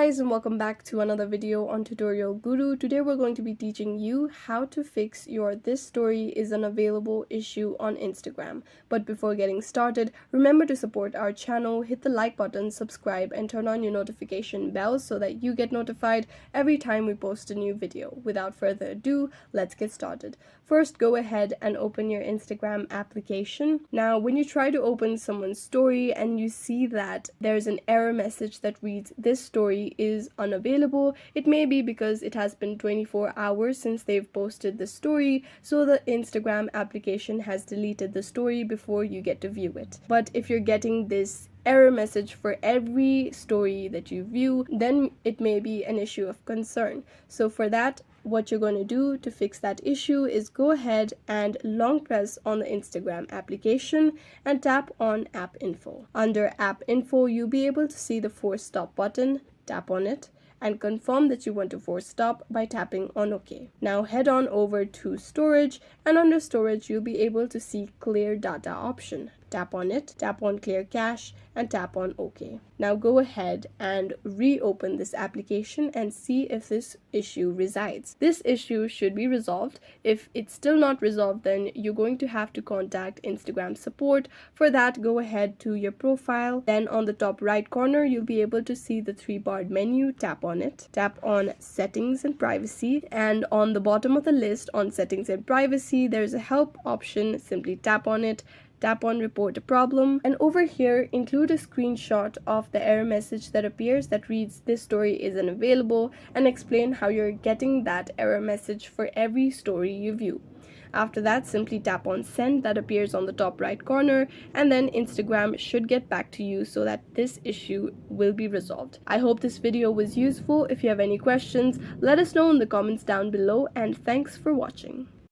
guys, and welcome back to another video on Tutorial Guru. Today we're going to be teaching you how to fix your "this story is unavailable" issue on Instagram. But before getting started, remember to support our channel, hit the like button, subscribe, and turn on your notification bells so that you get notified every time we post a new video. Without further ado, let's get started. First, go ahead and open your Instagram application. Now, when you try to open someone's story and you see that there's an error message that reads "this story is unavailable," it may be because it has been 24 hours since they've posted the story, so the Instagram application has deleted the story before you get to view it. But if you're getting this error message for every story that you view, then it may be an issue of concern. So for that, what you're going to do to fix that issue is go ahead and long press on the Instagram application and tap on App Info. Under App Info, you'll be able to see the force stop button. Tap on it and confirm that you want to force stop by tapping on OK. Now head on over to Storage, and under Storage you'll be able to see Clear Data option. Tap on it, tap on Clear Cache, and tap on OK. Now go ahead and reopen this application and see if this issue resides. This issue should be resolved. If it's still not resolved, then you're going to have to contact Instagram support. For that, go ahead to your profile. Then on the top right corner, you'll be able to see the three-barred menu. Tap on it. Tap on Settings and Privacy. And on the bottom of the list on Settings and Privacy, there's a Help option. Simply tap on it. Tap on Report a Problem, and over here include a screenshot of the error message that appears that reads "this story is unavailable," and explain how you're getting that error message for every story you view. After that, simply tap on Send, that appears on the top right corner, and then Instagram should get back to you so that this issue will be resolved. I hope this video was useful. If you have any questions, let us know in the comments down below, and thanks for watching.